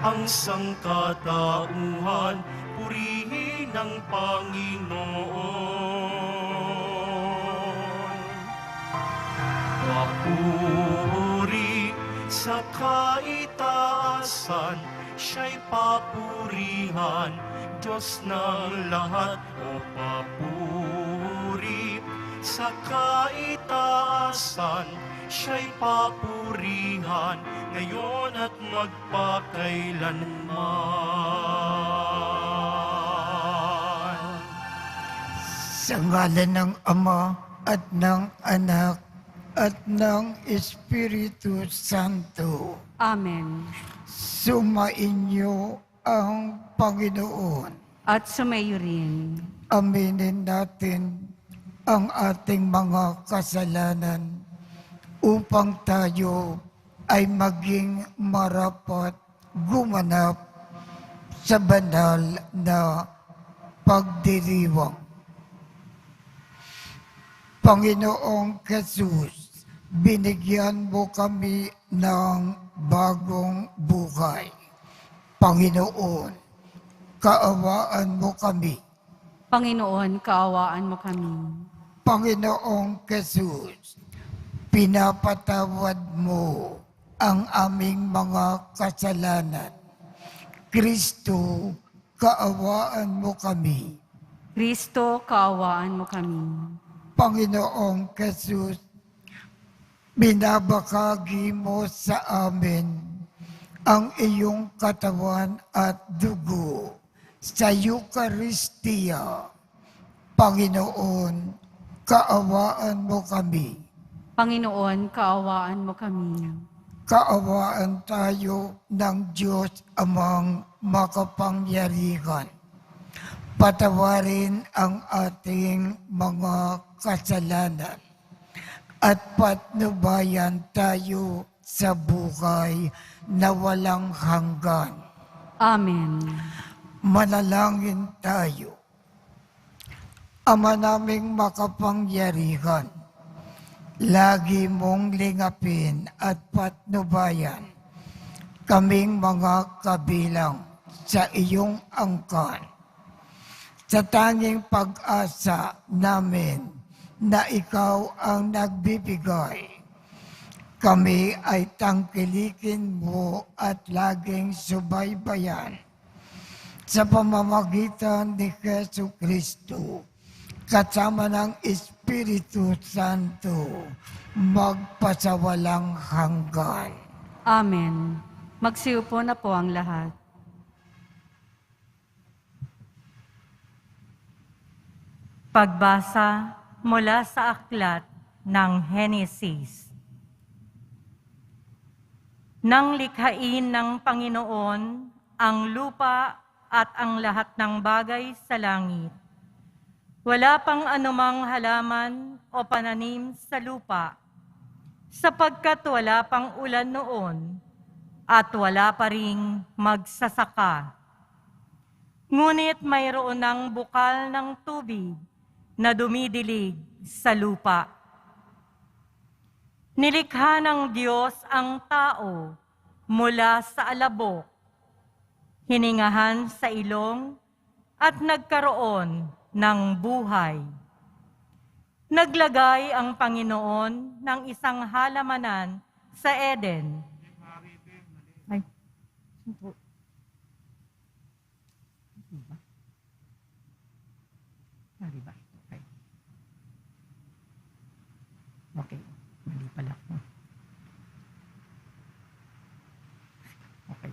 ang sangkatauhan, purihin ang Panginoon. Papuri sa kaitaasan, siya'y papurihan, Diyos ng lahat. O papuri sa kaitaasan, siya'y papurihan, ngayon at magpakailanman. Sa ngalan ng Ama at ng Anak at ng Espiritu Santo, Amen. sumainyo ang Panginoon. At sumayo rin. Aminin natin ang ating mga kasalanan upang tayo ay maging marapat gumanap sa banal na pagdiriwang. Panginoong Jesus, binigyan mo kami ng bagong buhay. Panginoon, kaawaan mo kami. Panginoon, kaawaan mo kami. Panginoong Jesus, pinapatawad mo ang aming mga kasalanan. Kristo, kaawaan mo kami. Kristo, kaawaan mo kami. Panginoong Jesus, binabahagi mo sa amin ang iyong katawan at dugo sa Eucharistia. Panginoon, kaawaan mo kami. Panginoon, kaawaan mo kami. Kaawaan tayo ng Diyos Amang makapangyarihan. Patawarin ang ating mga kasalanan at patnubayan tayo sa buhay na walang hanggan. Amen. Manalangin tayo. Ama naming makapangyarihan, lagi mong lingapin at patnubayan kaming mga kabilang sa iyong angkan. Sa tanging pag-asa namin na ikaw ang nagbibigay, kami ay tangkilikin mo at laging subaybayan sa pamamagitan ni Jesu Kristo, kasama ng Espiritu Santo, magpasawalang hanggan. Amen. Magsiupo na po ang lahat. Pagbasa mula sa aklat ng Henesis. Nang likhain ng Panginoon ang lupa at ang lahat ng bagay sa langit, wala pang anumang halaman o pananim sa lupa, sapagkat wala pang ulan noon at wala pa ring magsasaka. Ngunit mayroon ng bukal ng tubig na dumidilig sa lupa. Nilikha ng Diyos ang tao mula sa alabok, hiningahan sa ilong at nagkaroon ng buhay. Naglagay ang Panginoon ng isang halamanan sa Eden. Ay, ba? Okay, mali pala. Okay.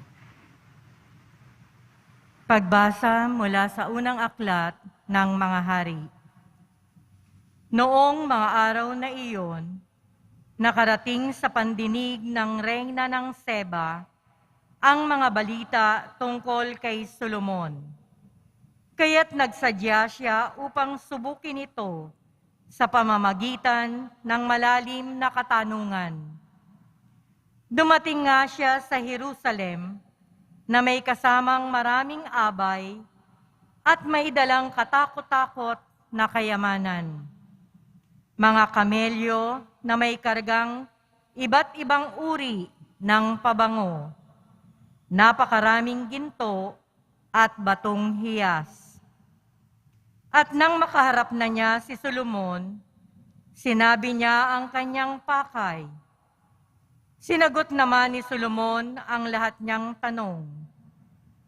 Pagbasa mula sa unang aklat ng mga hari. Noong mga araw na iyon, nakarating sa pandinig ng reyna ng Seba ang mga balita tungkol kay Solomon. Kaya't nagsadya siya upang subukin ito sa pamamagitan ng malalim na katanungan. Dumating nga siya sa Jerusalem na may kasamang maraming abay at may dalang katakot-takot na kayamanan. Mga kamelyo na may kargang iba't ibang uri ng pabango, napakaraming ginto at batong hiyas. At nang makaharap na niya si Solomon, sinabi niya ang kanyang pakay. Sinagot naman ni Solomon ang lahat niyang tanong,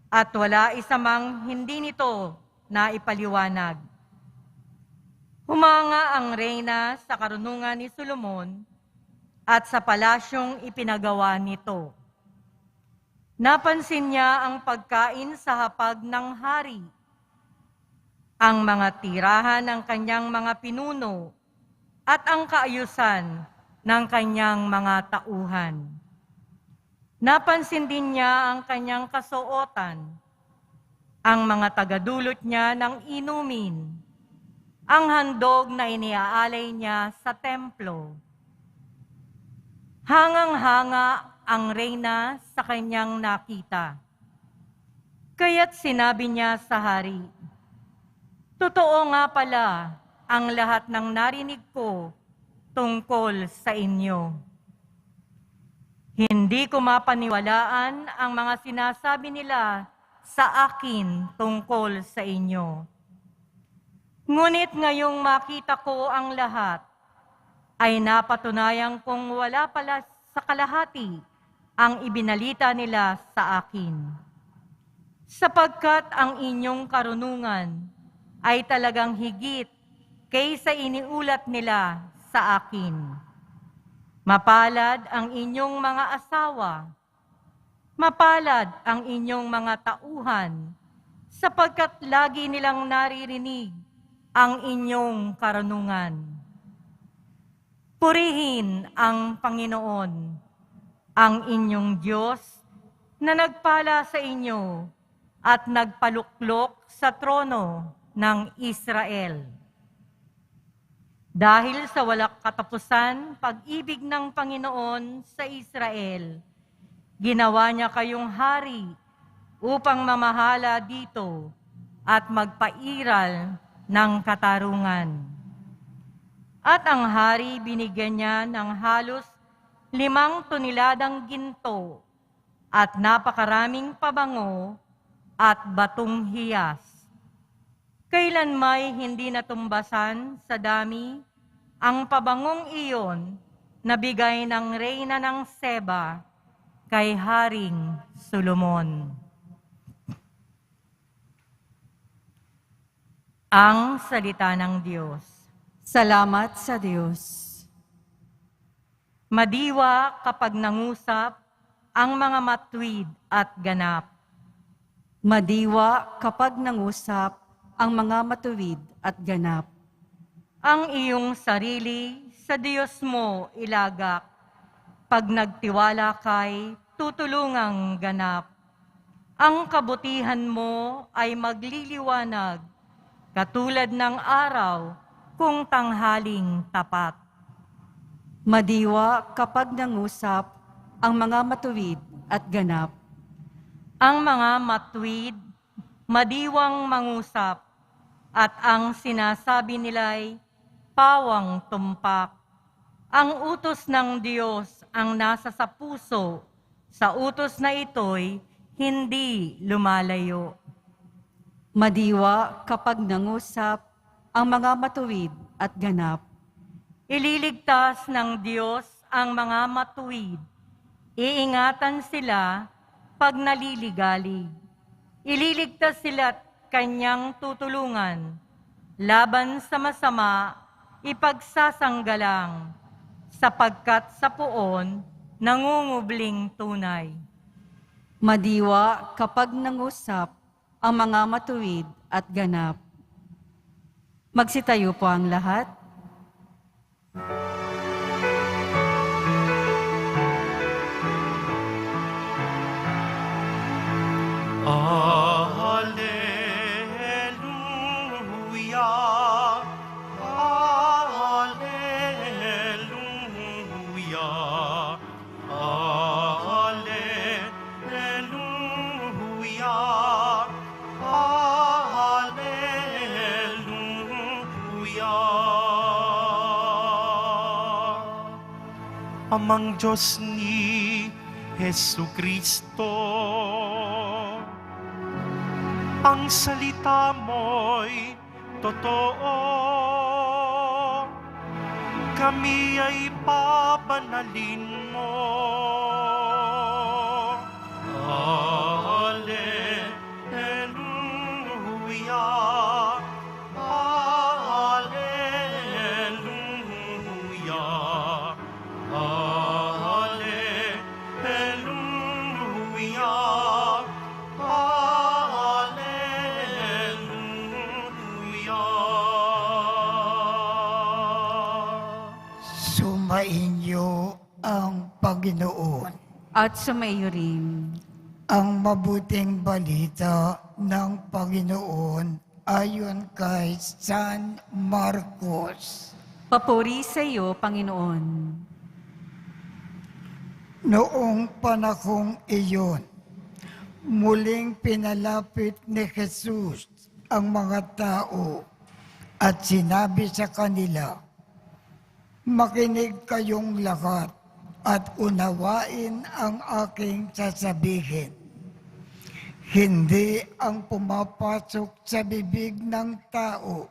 at wala isa mang hindi nito na ipaliwanag. Humanga ang reyna sa karunungan ni Solomon at sa palasyong ipinagawa nito. Napansin niya ang pagkain sa hapag ng hari, ang mga tirahan ng kanyang mga pinuno, at ang kaayusan ng kanyang mga tauhan. Napansin din niya ang kanyang kasuotan, ang mga tagadulot niya ng inumin, ang handog na iniaalay niya sa templo. Hangang-hanga ang reyna sa kanyang nakita. Kaya't sinabi niya sa hari, "Totoo nga pala ang lahat ng narinig ko tungkol sa inyo. Hindi ko mapaniwalaan ang mga sinasabi nila sa akin tungkol sa inyo. Ngunit ngayong makita ko ang lahat, ay napatunayan kong wala pala sa kalahati ang ibinalita nila sa akin. Sapagkat ang inyong karunungan ay talagang higit kaysa iniulat nila sa akin. Mapalad ang inyong mga asawa, mapalad ang inyong mga tauhan, sapagkat lagi nilang naririnig ang inyong karunungan. Purihin ang Panginoon, ang inyong Diyos, na nagpala sa inyo at nagpaluklok sa trono ng Israel. Dahil sa walang katapusan, pag-ibig ng Panginoon sa Israel, ginawa niya kayong hari upang mamahala dito at magpairal ng katarungan. At ang hari binigyan niya ng halos 5 toneladang ginto at napakaraming pabango at batong hiyas. Kailan may hindi natumbasan sa dami ang pabangong iyon na bigay ng reyna ng Seba kay Haring Solomon. Ang salita ng Diyos. Salamat sa Diyos. Madiwa kapag nangusap ang mga matuwid at ganap. Madiwa kapag nangusap ang mga matuwid at ganap. Ang iyong sarili sa Diyos mo ilagak. Pag nagtiwala kay tutulungang ganap. Ang kabutihan mo ay magliliwanag, katulad ng araw kung tanghaling tapat. Madiwa kapag nangusap ang mga matuwid at ganap. Ang mga matuwid, madiwang mangusap, at ang sinasabi nila'y pawang tumpak. Ang utos ng Diyos ang nasa sa puso, sa utos na ito'y hindi lumalayo. Madiwa kapag nangusap ang mga matuwid at ganap. Ililigtas ng Diyos ang mga matuwid. Iingatan sila pag naliligalig. Ililigtas sila at kanyang tutulungan. Laban sa masama, ipagsasanggalang, sapagkat sa poon, nangungubling tunay. Madiwa kapag nangusap ang mga matuwid at ganap. Magsitayo po ang lahat. Alleluia, Alleluia, Alleluia, Alleluia. Amang Diyos ni Jesucristo. Ang salita mo'y totoo, kami ay pabanalin mo. Hallelujah, hallelujah, hallelujah, hallelujah. Sumainyo ang Panginoon. At sumaiyo rin. Ang mabuting balita ng Panginoon ayon kay San Marcos. Papuri sa iyo, Panginoon. Noong panahong iyon, muling pinalapit ni Jesus ang mga tao at sinabi sa kanila, "Makinig kayong lahat at unawain ang aking sasabihin. Hindi ang pumapasok sa bibig ng tao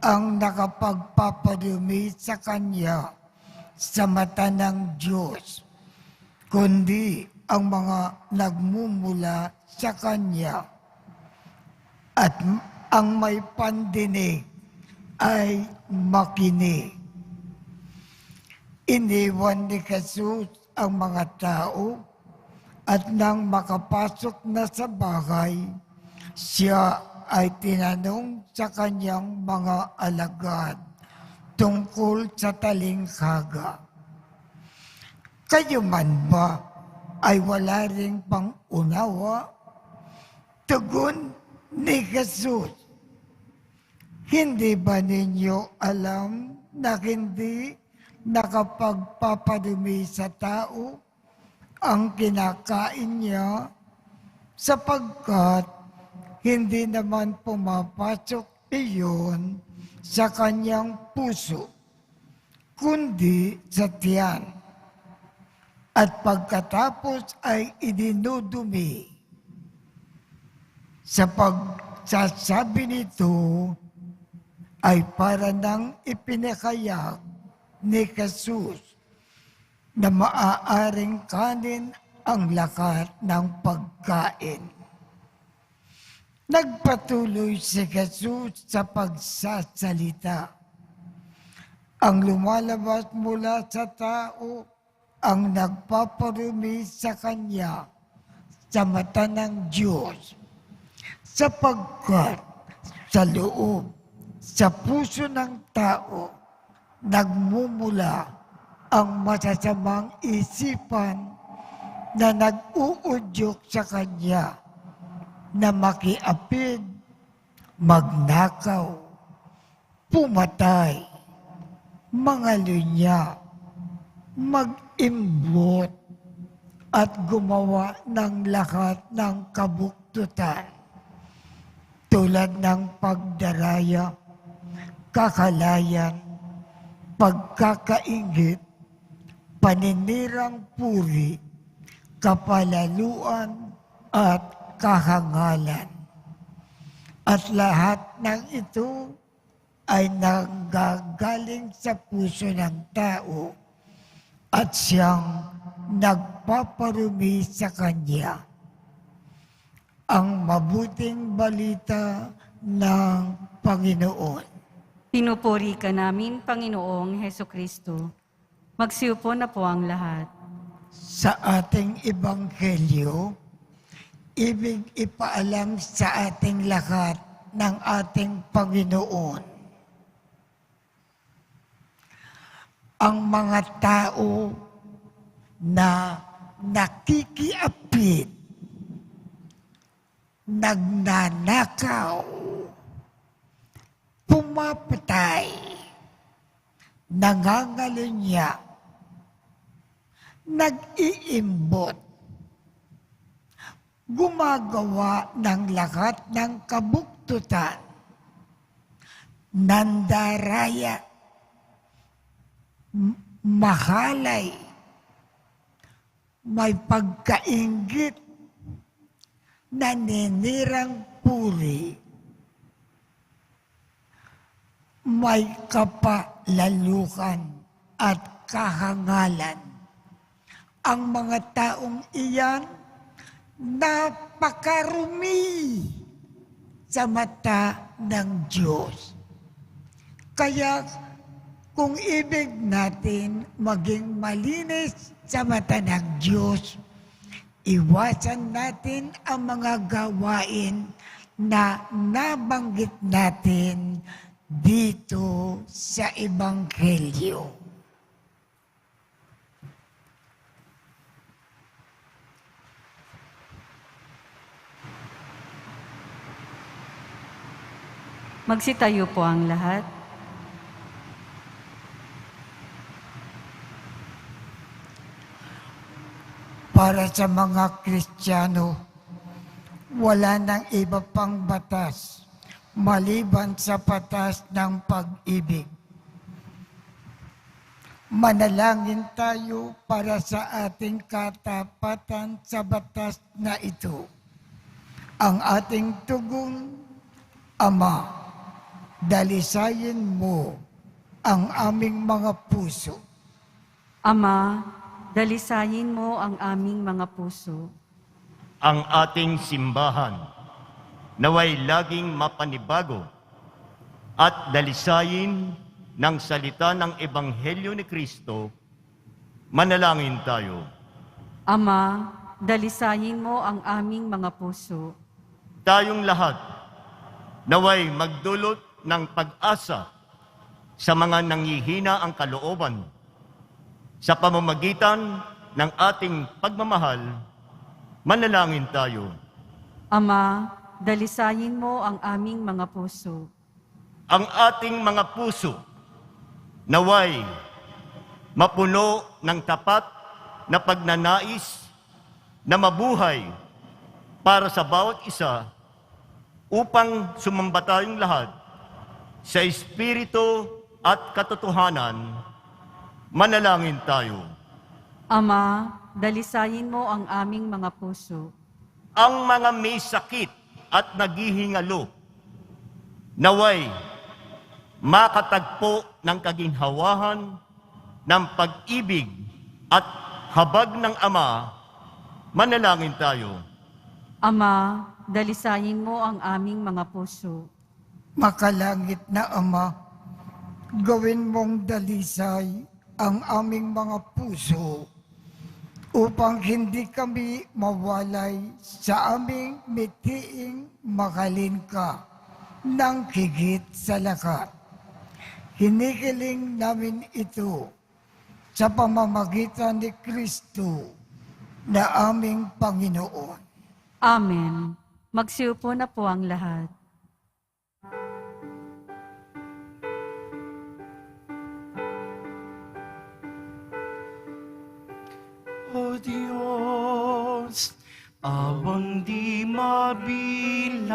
ang nakapagpapadumi sa kanya sa mata ng Diyos, kundi ang mga nagmumula sa kanya. At ang may pandinig ay makinig." Iniwan ni Jesus ang mga tao at nang makapasok na sa bahay, siya ay tinanong sa kanyang mga alagad tungkol sa talinghaga. "Kayo man ba ay wala ring pang-unawa?" Tugon ni Jesus, "Hindi ba ninyo alam na hindi nakapagpapadumi sa tao ang kinakain niya, sapagkat hindi naman pumapasok iyon sa kanyang puso, kundi sa tiyan, at pagkatapos ay idinudumi." Sa pagsasabi nito ay para nang ipinakayag ni Jesus na maaaring kanin ang lahat ng pagkain. Nagpatuloy si Jesus sa pagsasalita. Ang lumalabas mula sa tao ang nagpaparumi sa kanya sa mata ng Diyos, sapagkat sa loob, sa puso ng tao, nagmumula ang masasamang isipan na nag-uudyok sa kanya na makiapid, magnakaw, pumatay, mangalunya, mag-imbot, at gumawa ng lahat ng kabuktutan, tulad ng pagdaraya, kakalayan, pagkakaingit, paninirang puri, kapalaluan, at kahangalan. At lahat ng ito ay nanggagaling sa puso ng tao at siyang nagpaparumi sa kanya. Ang mabuting balita ng Panginoon. Pinupuri ka namin, Panginoong Hesukristo. Magsiupo na po ang lahat. Sa ating ebanghelyo, ibig ipaalam sa ating lahat ng ating Panginoon. Ang mga tao na nakikiapid, nagnanakaw, pumapatay, nangangalunya, nag-iimbot, gumagawa ng lahat ng kabuktutan, nandaraya, mahalay, may pagkaingit, naninirang puri, may kapalalukan at kahangalan. Ang mga taong iyan, napakarumi sa mata ng Diyos. Kaya kung ibig natin maging malinis sa mata ng Diyos, iwasan natin ang mga gawain na nabanggit natin dito sa Ebanghelyo. Magsitayo po ang lahat. Para sa mga Kristiyano, wala nang iba pang batas maliban sa batas ng pag-ibig. Manalangin tayo para sa ating katapatan sa batas na ito. Ang ating tugon, Ama, dalisayin mo ang aming mga puso. Ama, dalisayin mo ang aming mga puso. Ang ating simbahan, naway laging mapanibago at dalisayin ng salita ng Ebanghelyo ni Kristo. Manalangin tayo. Ama, dalisayin mo ang aming mga puso. Tayong lahat, naway magdulot ng pag-asa sa mga nanghihina ang kalooban sa pamamagitan ng ating pagmamahal. Manalangin tayo. Ama, dalisayin mo ang aming mga puso. Ang ating mga puso, naway mapuno ng tapat na pagnanais na mabuhay para sa bawat isa upang sumamba tayong lahat sa espiritu at katotohanan. Manalangin tayo. Ama, dalisayin mo ang aming mga puso. Ang mga may sakit at naghihingalo, naway makatagpo ng kaginhawahan ng pag-ibig at habag ng Ama. Manalangin tayo. Ama, dalisayin mo ang aming mga puso. Makalangit na Ama, gawin mong dalisay ang aming mga puso upang hindi kami mawalay sa aming mitiing mahalin ka ng higit sa lahat. Hinihiling namin ito sa pamamagitan ni Kristo na aming Panginoon. Amen. Magsiupo na po ang lahat. O Diyos, awang di mabilang,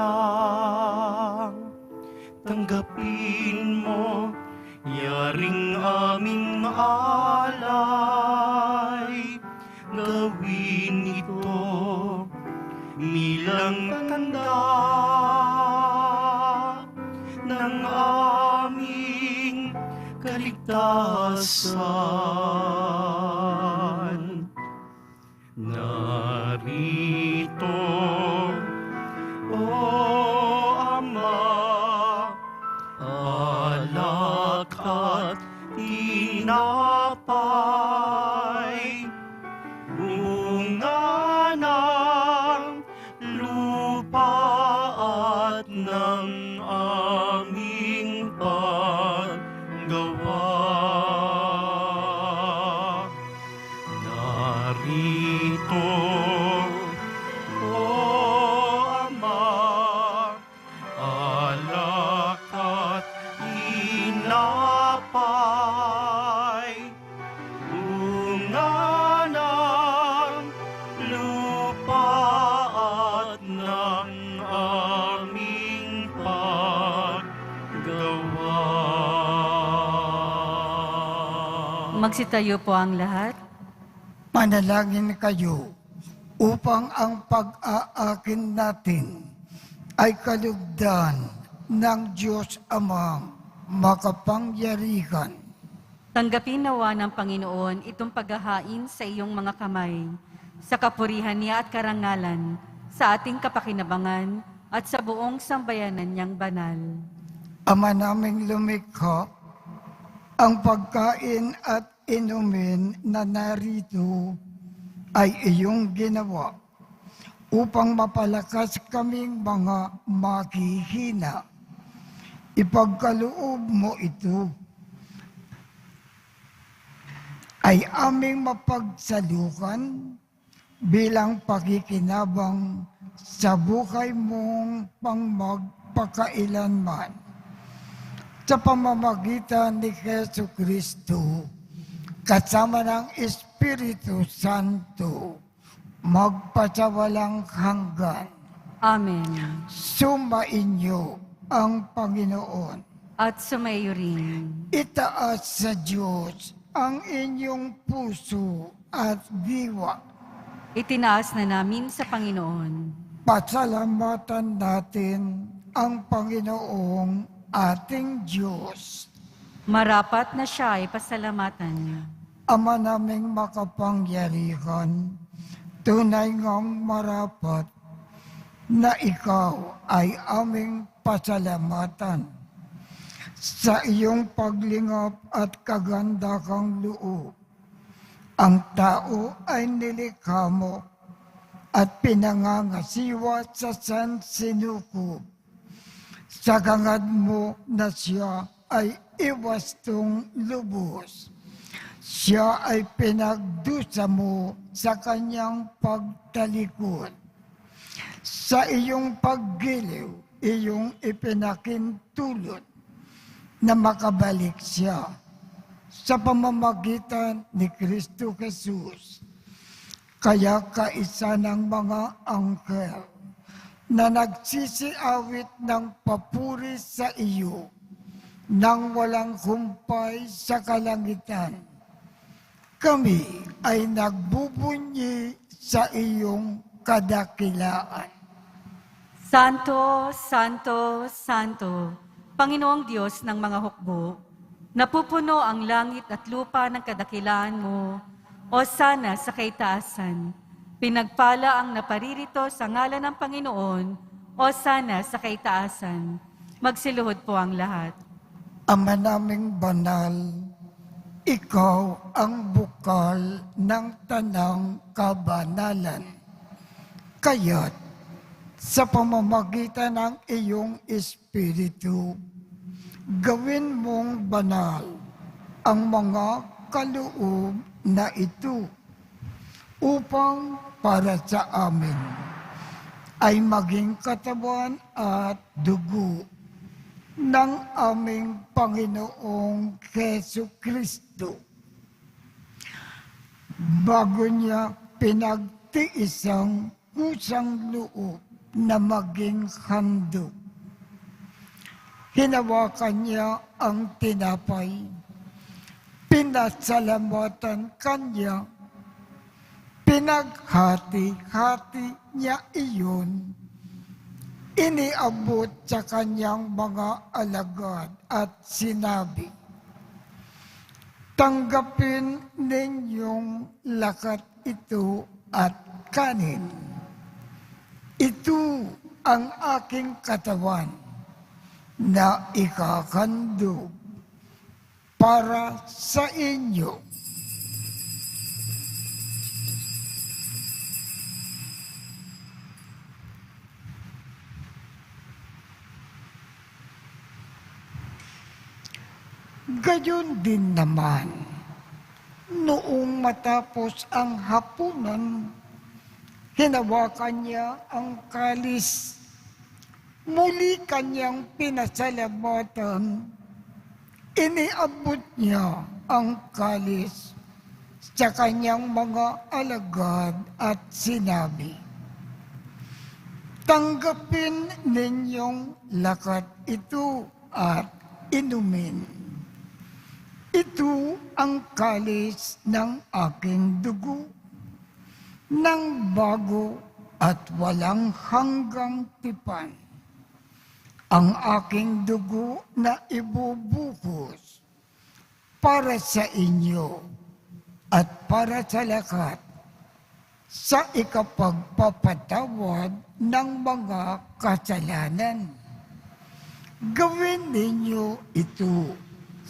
tanggapin mo yaring aming alay. Gawin ito bilang tanda ng aming kaligtasan. Narito, O Ama, alak at tinapay, bunga ng lupa at ng aming paggawa. Narito, O Ama, alak at tinapay, bunga ng lupa at ng aming paggawa. Magsitayo po ang lahat. Manalangin kayo upang ang pag-aakin natin ay kalugdan ng Diyos Amang makapangyarihan. Tanggapin nawa ng Panginoon itong paghahain sa iyong mga kamay, sa kapurihan niya at karangalan, sa ating kapakinabangan at sa buong sambayanan niyang banal. Ama naming lumikha, ang pagkain at inumin na narito ay iyong ginawa upang mapalakas kaming mga makihina. Ipagkaloob mo ito ay aming mapagsalukan bilang pakikinabang sa buhay mong pangmagpakailanman. Sa pamamagitan ni Jesu Kristo, kasama ng Espiritu Santo, magpasawalang hanggan. Amen. Sumainyo ang Panginoon. At sumayo rin. Itaas sa Diyos ang inyong puso at diwa. Itinaas na namin sa Panginoon. Pasalamatan natin ang Panginoong ating Diyos. Marapat na siya ay pasalamatan. Ama naming makapangyarihan, tunay ngang marapat na ikaw ay aming pasalamatan sa iyong paglingap at kaganda kang loob. Ang tao ay nilikha mo at pinangangasiwa sa sansinukob. Sa gangad mo na siya ay iwastong lubos. Siya ay pinagdusa mo sa kanyang pagtalikod. Sa iyong paggiliw, iyong ipinakintulot na makabalik siya sa pamamagitan ni Kristo Jesus. Kaya kaisa ng mga angkel na nagsisiawit ng papuri sa iyo nang walang humpay sa kalangitan. Kami ay nagbubunyi sa iyong kadakilaan. Santo, Santo, Santo, Panginoong Diyos ng mga hukbo, napupuno ang langit at lupa ng kadakilaan mo, o sana sa kaitaasan. Pinagpala ang naparirito sa ngalan ng Panginoon, o sana sa kaitaasan. Magsiluhod po ang lahat. Ama naming banal, ikaw ang bukal ng tanang kabanalan. Kaya't sa pamamagitan ng iyong Espiritu, gawin mong banal ang mga kaloob na ito upang para sa amin ay maging katawan at dugo ng aming Panginoong Jesu Kristo. Bago niya pinagtiisang kusang loob na maging handog, hinawakan niya ang tinapay, pinasalamatan kanya, pinaghati-hati niya iyon, iniabot sa kanyang mga alagad at sinabi, tanggapin ninyong lakat ito at kanin. Ito ang aking katawan na ikakandog para sa inyo. Gayon din naman, noong matapos ang hapunan, hinawakan niya ang kalis, muli kanyang pinasalamatan, iniabot niya ang kalis sa kanyang mga alagad at sinabi, tanggapin ninyong lakat ito at inumin. Ito ang kalis ng aking dugo ng bago at walang hanggang tipan. Ang aking dugo na ibubuhos para sa inyo at para sa lahat sa ikapagpapatawad ng mga kasalanan. Gawin ninyo ito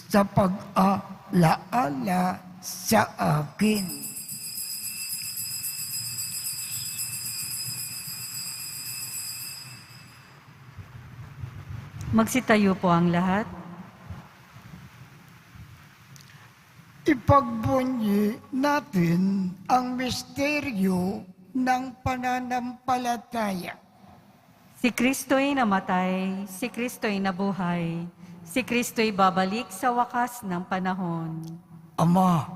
sa pag-alaala sa akin. Magsitayo po ang lahat. Ipagbunyi natin ang misteryo ng pananampalataya. Si Kristo'y namatay, si Kristo'y nabuhay, si Kristo'y babalik sa wakas ng panahon. Ama,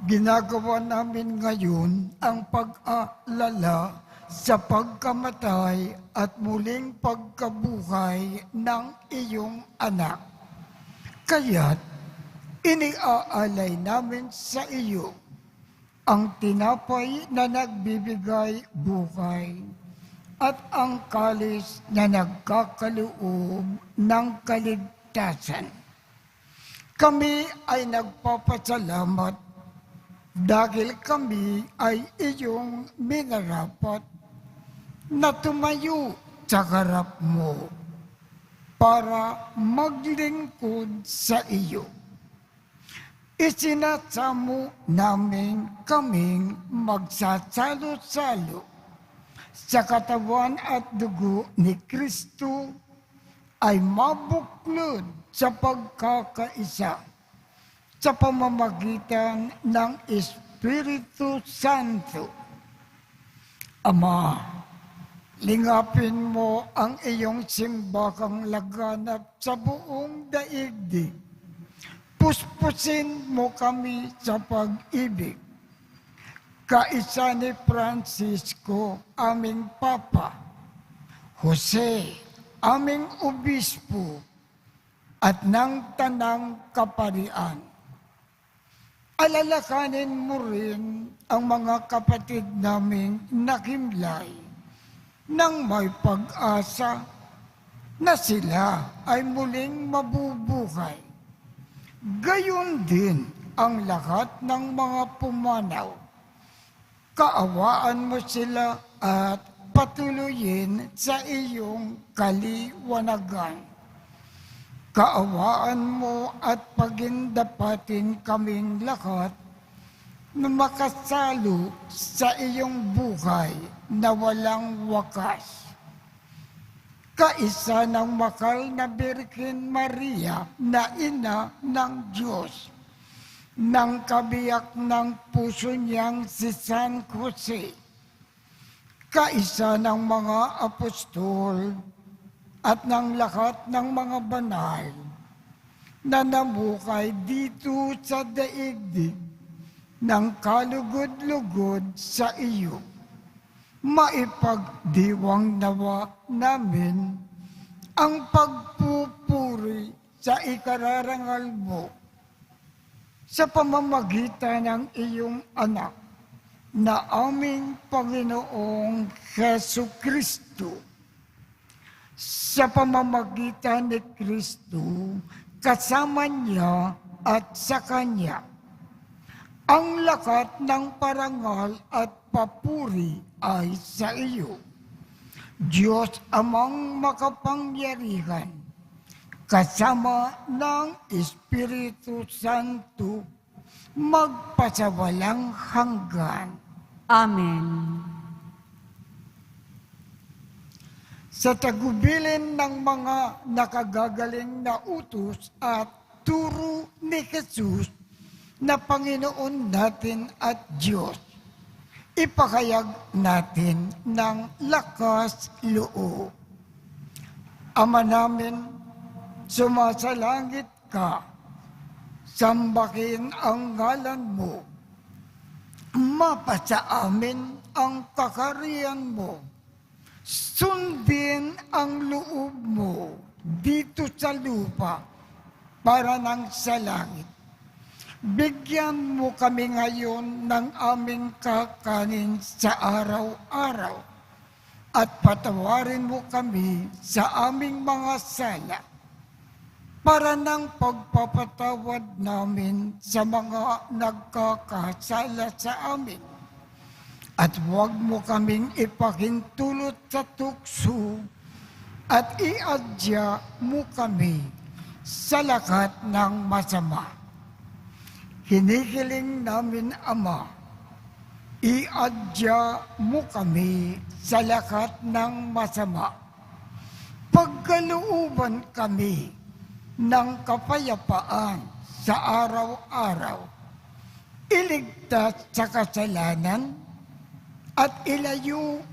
ginagawa namin ngayon ang pag-aalala sa pagkamatay at muling pagkabuhay ng iyong anak. Kaya't iniaalay namin sa iyo ang tinapay na nagbibigay buhay at ang kalis na nagkakaloob ng kaligtasan. Kami ay nagpapasalamat dahil kami ay iyong minarapat na tumayo sa harap mo para maglingkod sa iyo. Isinasamo namin kaming magsasalo-salo sa katawan at dugo ni Kristo ay mabuklod sa pagkakaisa sa pamamagitan ng Espiritu Santo. Ama, lingapin mo ang iyong simbahang laganap sa buong daigdig. Puspusin mo kami sa pag-ibig. Kaisa ni Francisco, aming Papa, Jose, aming Obispo, at ng Tanang Kaparian. Alalakanin mo rin ang mga kapatid naming nakimlay nang may pag-asa na sila ay muling mabubuhay. Gayon din ang lahat ng mga pumanaw. Kaawaan mo sila at patuloyin sa iyong kaliwanagan. Kaawaan mo at pagindapatin kaming lahat na makasalo sa iyong buhay na walang wakas. Kaisa ng makal na Birhen Maria na ina ng Diyos, ng kabiyak ng puso niyang si San Jose, kaisa ng mga apostol at ng lahat ng mga banal na namuhay dito sa daigdig ng kalugod-lugod sa iyo. Maipagdiwang nawa namin ang pagpupuri sa ikararangal mo sa pamamagitan ng iyong anak na aming Panginoong Hesu Kristo. Sa pamamagitan ni Kristo, kasama niya at sa Kanya, ang lakat ng parangal at papuri ay sa iyo. Diyos Amang makapangyarihan, kasama ng Espiritu Santo, magpasawalang hanggan. Amen. Sa tagubilin ng mga nakagagaling na utos at turo ni Jesus na Panginoon natin at Diyos, ipakayag natin ng lakas loob. Ama namin, sumasalangit ka, sambahin ang ngalan mo, mapasa amin ang kakariyan mo, sundin ang loob mo dito sa lupa para nang sa langit. Bigyan mo kami ngayon ng aming kakanin sa araw-araw at patawarin mo kami sa aming mga sala para ng pagpapatawad namin sa mga nagkakasala sa amin. At huwag mo kaming ipahintulot sa tukso at iadya mo kami sa lahat ng masama. Hinihiling namin, Ama, iadya mo kami sa lahat ng masama. Pagkalooban kami ng kapayapaan sa araw-araw, iligtas sa kasalanan at ilayo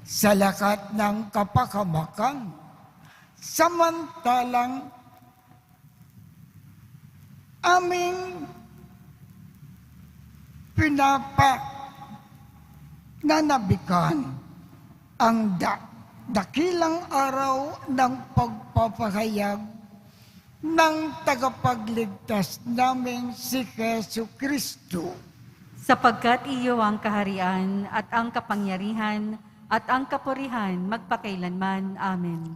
sa lahat ng kapahamakan, samantalang aming nananabikan ang dakilang araw ng pagpapahayag ng tagapagligtas namin si Jesu Kristo. Sapagkat iyo ang kaharian at ang kapangyarihan at ang kapurihan magpakailanman. Amen.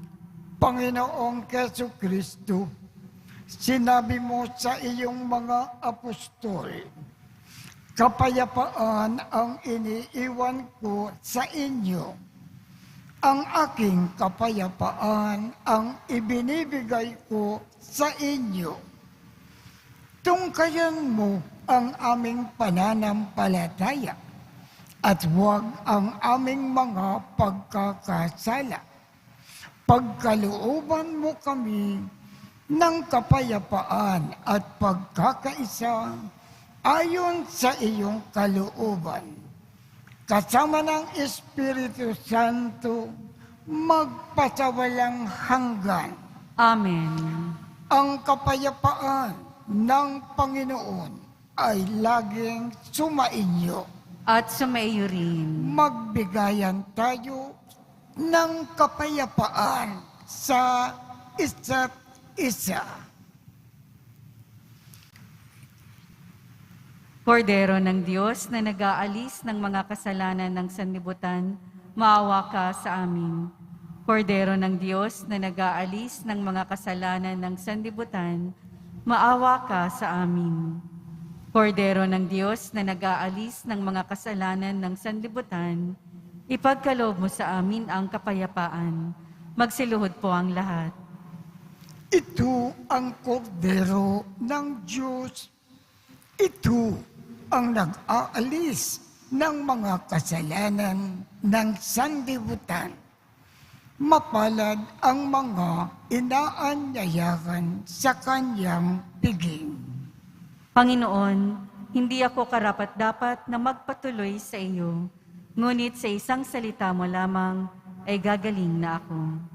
Panginoong Jesu Kristo, sinabi mo sa iyong mga apostol, kapayapaan ang iniiwan ko sa inyo. Ang aking kapayapaan ang ibinibigay ko sa inyo. Tungkayan mo ang aming pananampalataya at huwag ang aming mga pagkakasala. Pagkalooban mo kami ng kapayapaan at pagkakaisa ayon sa iyong kalooban. Kasama ng Espiritu Santo, magpasawalang hanggan. Amen. Ang kapayapaan ng Panginoon ay laging sumainyo. At sumaiyo rin. Magbigayan tayo ng kapayapaan sa isa't isa. Kordero ng Diyos na nag-aalis ng mga kasalanan ng sanlibutan, maawa ka sa amin. Kordero ng Diyos na nag-aalis ng mga kasalanan ng sanlibutan, maawa ka sa amin. Kordero ng Diyos na nag-aalis ng mga kasalanan ng sanlibutan, ipagkaloob mo sa amin ang kapayapaan. Magsiluhod po ang lahat. Ito ang kordero ng Diyos. Ito ang nag-aalis ng mga kasalanan ng sanlibutan. Mapalad ang mga inaanyayahan sa kanyang piging. Panginoon, hindi ako karapat-dapat na magpatuloy sa iyo, ngunit sa isang salita mo lamang ay gagaling na ako.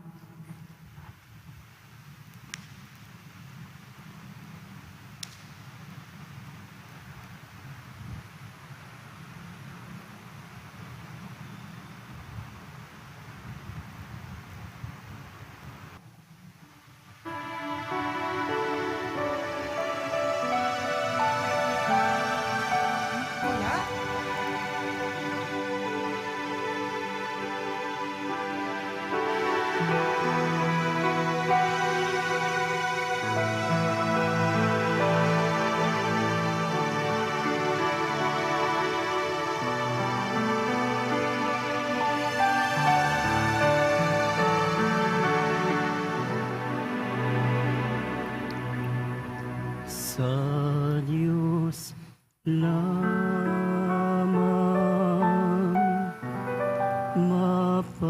Sa Diyos lamang mapapanatag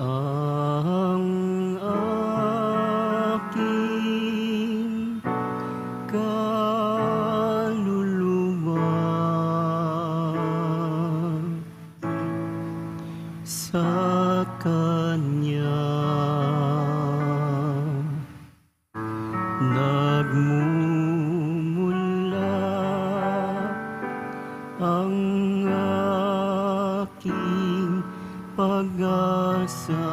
ang aking kaluluwa. Sa Kanya nagmumula ang aking pag-asa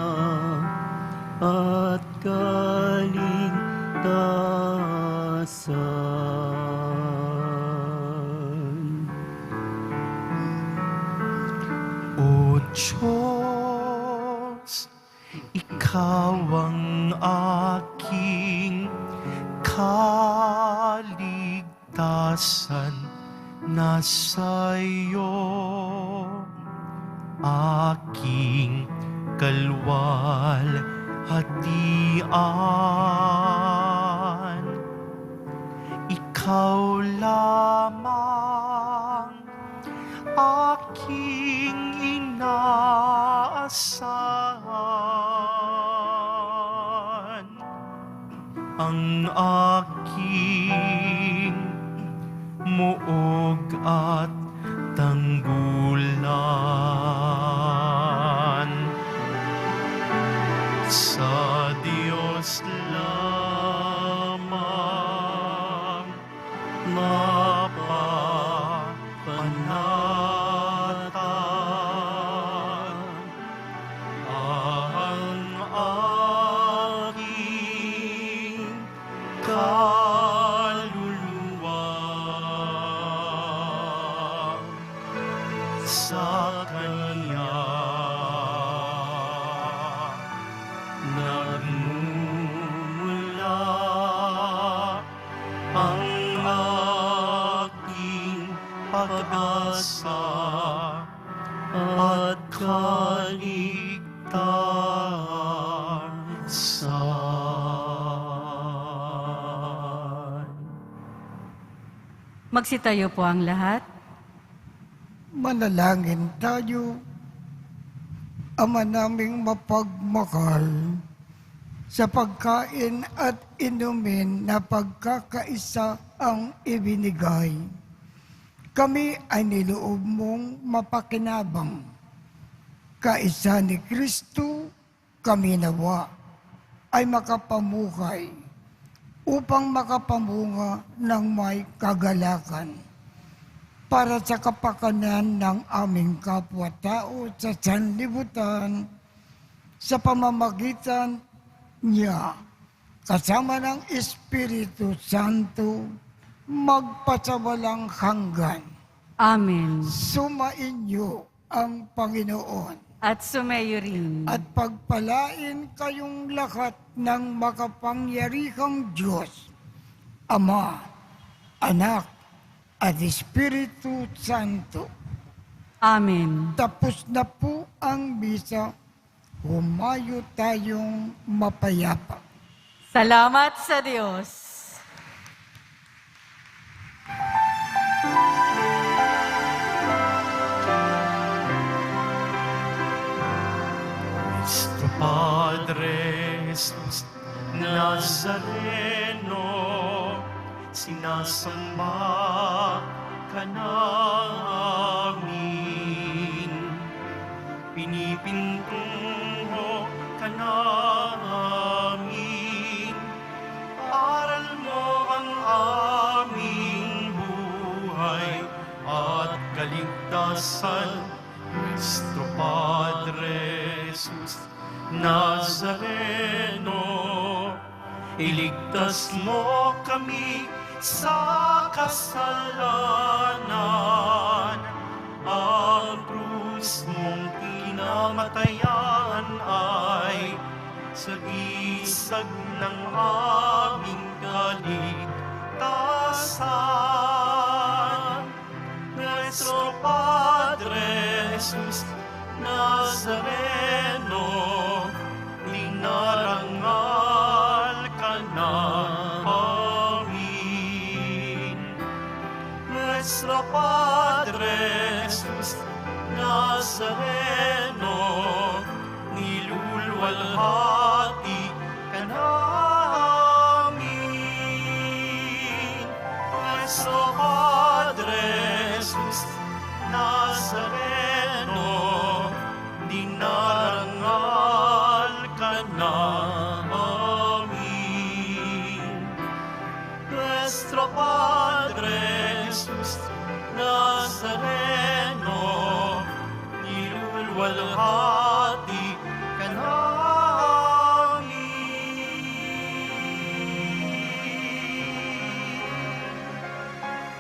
O Diyos, Ikaw ang aking kaligtasan, nasa iyo aking kalwalhatian. Ikaw lamang aking inaasahan, ang aking muog at tanggulan. Sa Diyos lamang mapapanatag ang aking kaluluwa. Sa Kanya nagmumula ang aking pag-asa at kaligtasan. Magsitayo po ang lahat. Manalangin tayo. Ama naming mapagmahal, sa pagkain at inumin na pagkakaisa ang ibinigay, kami ay niloob mong mapakinabang. Kaisa ni Kristo, kami nawa ay makapamuhay upang makapamunga ng may kagalakan para sa kapakanan ng aming kapwa-tao sa sanlibutan sa pamamagitan niya, kasama ng Espiritu Santo, magpasawalang hanggan. Amen. Sumainyo ang Panginoon At sumayo rin. at pagpalain kayong lahat ng makapangyarihang Diyos, Ama, Anak, at Espiritu Santo. Amen. Tapos na po ang misa. Humayo tayong mapayapa. Salamat sa Diyos. Nuestro Padre Jesus Nazareno, sinasamba ka namin, pinipintungo ka namin, aral mo ang aming buhay at kaligtasan. Nuestro Padre Jesus Nazareno, iligtas mo kami sa kasalanan. Ang krus mong kinamatayan ay sagisag ng aming kaligtasan. Nuestro Padre Jesus Nazareno, dinarangal ka namin. Nuestro Padre Jesus Nazareno, nilulwalhati ka namin. Nuestro Padre Jesus Nazareno,